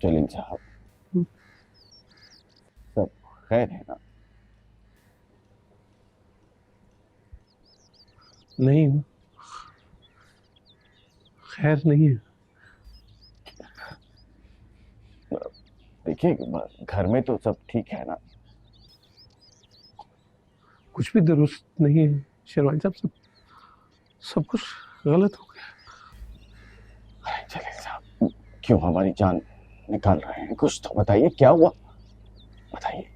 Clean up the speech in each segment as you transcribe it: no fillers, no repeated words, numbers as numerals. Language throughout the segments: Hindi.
जलील साहब, सब खैर है ना? नहीं, खैर नहीं है। देखिए, घर में तो सब ठीक है ना? कुछ भी दुरुस्त नहीं है शेरवानी साहब, सब कुछ गलत हो गया। अरे जलील साहब, क्यों हमारी जान निकाल रहे हैं? कुछ तो बताइए, क्या हुआ? बताइए।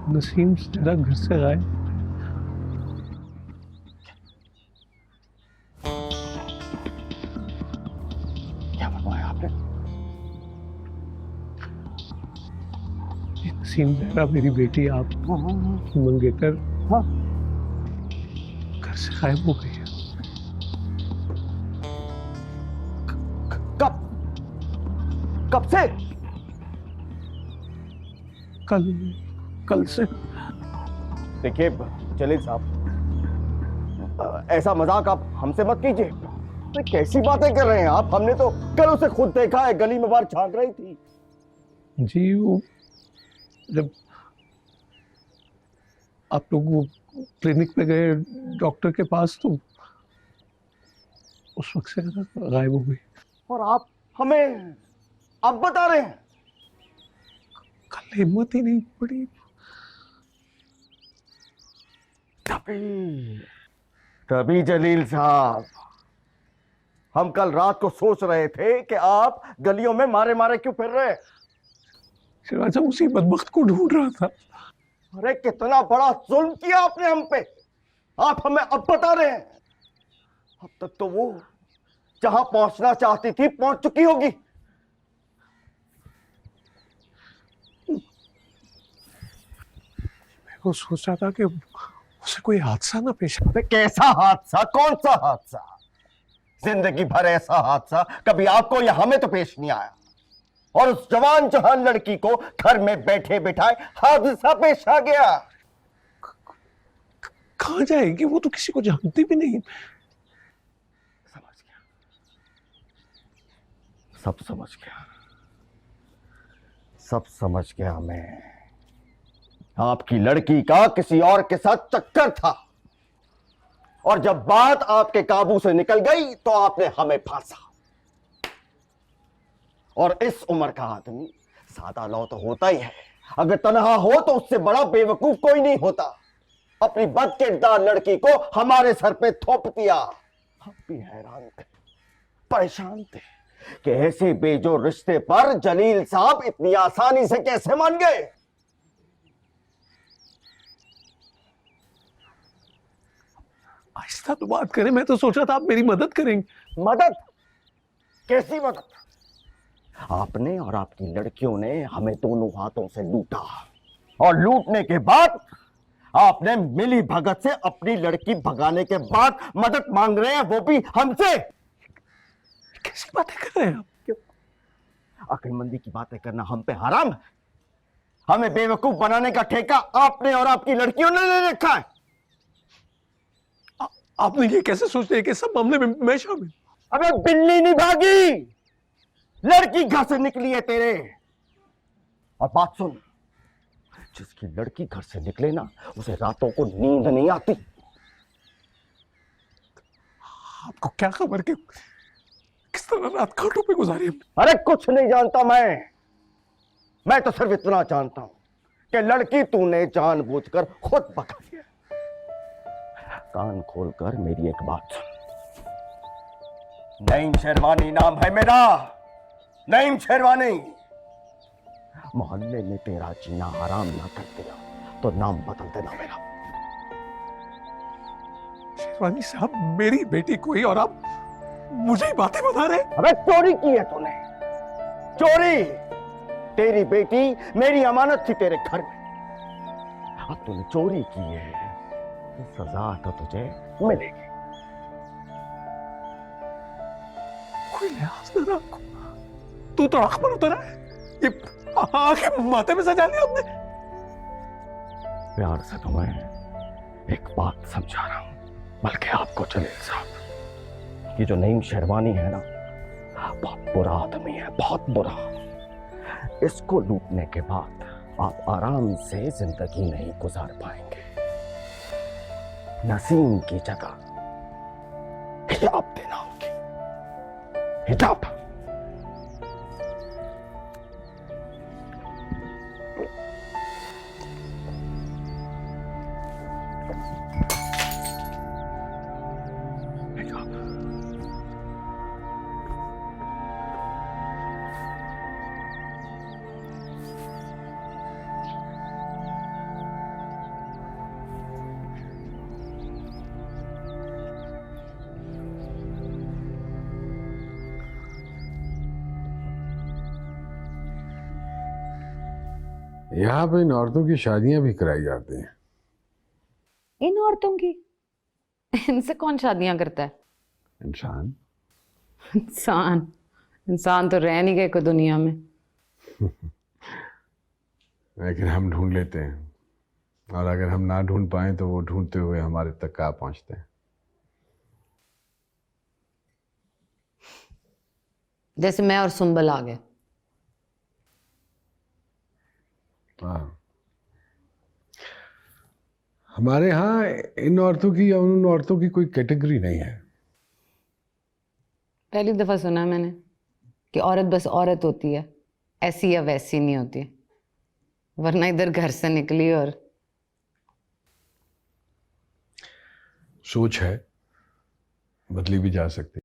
नसीम जरा घर से गायब। क्या फरमाया आपने? नसीम जरा मेरी बेटी आप मंगेतर हाँ, घर से गायब हो गई है। कब? कब से? कल कल से। देखिए जलील साहब, ऐसा मजाक आप हमसे मत कीजिए। अरे कैसी बातें कर रहे हैं आप? हमने तो कल उसे खुद देखा है, गली में बाहर झांक रही थी। जी, वो जब आप लोग वो क्लिनिक पे गए डॉक्टर के पास, तो उस वक्त से गायब हो गई। और आप हमें अब बता रहे हैं? कल हिम्मत ही नहीं पड़ी। तभी तभी जलील साहब, हम कल रात को सोच रहे थे कि आप गलियों में मारे मारे क्यों फिर रहे हैं। शेरवानी साहब उसी बदबख्त को ढूंढ रहा था। अरे कितना बड़ा जुल्म किया आपने हम पे, आप हमें अब बता रहे हैं? अब तक तो वो जहां पहुंचना चाहती थी पहुंच चुकी होगी। वो सोच रहा था कि उसे कोई हादसा ना पेश आए। कैसा हादसा? कौन सा हादसा? जिंदगी भर ऐसा हादसा कभी आपको या हमें तो पेश नहीं आया, और उस जवान जहान लड़की को घर में बैठे बिठाए हादसा पेश आ गया। कहाँ जाएगी? वो तो किसी को जानती भी नहीं। समझ गया, सब समझ गया, सब समझ गया मैं। आपकी लड़की का किसी और के साथ चक्कर था, और जब बात आपके काबू से निकल गई तो आपने हमें फांसा। और इस उम्र का आदमी सादा लौ तो होता ही है, अगर तनहा हो तो उससे बड़ा बेवकूफ कोई नहीं होता। अपनी बदकिरदार लड़की को हमारे सर पे थोप दिया। हम भी हैरान थे, परेशान थे कि ऐसे बेजोड़ रिश्ते पर जलील साहब इतनी आसानी से कैसे मान गए। आहिस्ता तो बात करें, मैं तो सोचा था आप मेरी मदद करेंगे। मदद? कैसी मदद? आपने और आपकी लड़कियों ने हमें दोनों हाथों से लूटा, और लूटने के बाद आपने मिली भगत से अपनी लड़की भगाने के बाद मदद मांग रहे हैं, वो भी हमसे। कैसी बातें कर रहे हैं आप? क्यों? अक्लमंदी की बातें करना हम पे हराम है? हमें बेवकूफ बनाने का ठेका आपने और आपकी लड़कियों ने ले रखा है। आपने ये कैसे सोच लिया कि सब मामले में मैं शामिल? अबे बिल्ली नहीं भागी, लड़की घर से निकली है तेरे। और बात सुन, जिसकी लड़की घर से निकले ना, उसे रातों को नींद नहीं आती। आपको क्या खबर कि किस तरह रात खाटों पे गुजारी हमने? अरे कुछ नहीं जानता मैं तो सिर्फ इतना जानता हूं कि लड़की तूने जानबूझकर खुद भगा दिया। कान खोलकर मेरी एक बात सुन, नईम शेरवानी नाम है मेरा, नईम शेरवानी। मोहल्ले में तेरा जीना हराम ना कर दिया तो नाम बदल देना मेरा। शेरवानी साहब, मेरी बेटी कोई और आप मुझे ही बातें बता रहे? अबे चोरी की है तूने, चोरी। तेरी बेटी मेरी अमानत थी तेरे घर में, अब तूने चोरी की है, तो सजा तो तुझे मिलेगी। कोई लिहाज ना रखो, तू तो आंख पर उतरा है, ये आंखें माथे में सजा लिया हमने। प्यार से तुम्हें एक बात समझा रहा हूं, बल्कि आपको जलील साहब, ये जो नईम शेरवानी है ना, बहुत बुरा आदमी है, बहुत बुरा। इसको लूटने के बाद आप आराम से जिंदगी नहीं गुजार पाएंगे। नसीम की जगह हिजाब देना होगी, हिजाब। यहाँ पे इन औरतों की शादियां भी कराई जाती हैं। इन औरतों की? इनसे कौन शादियां करता है? इंसान। इंसान? इंसान तो रह नहीं गए कोई दुनिया में। लेकिन हम ढूंढ लेते हैं, और अगर हम ना ढूंढ पाए तो वो ढूंढते हुए हमारे तक आ पहुंचते हैं। जैसे मैं और सुंबल आ गए। हाँ, हमारे यहाँ इन औरतों की या उन औरतों की कोई कैटेगरी नहीं है। पहली दफा सुना मैंने कि औरत बस औरत होती है, ऐसी या वैसी नहीं होती। वरना इधर घर से निकली और सोच है, बदली भी जा सकती।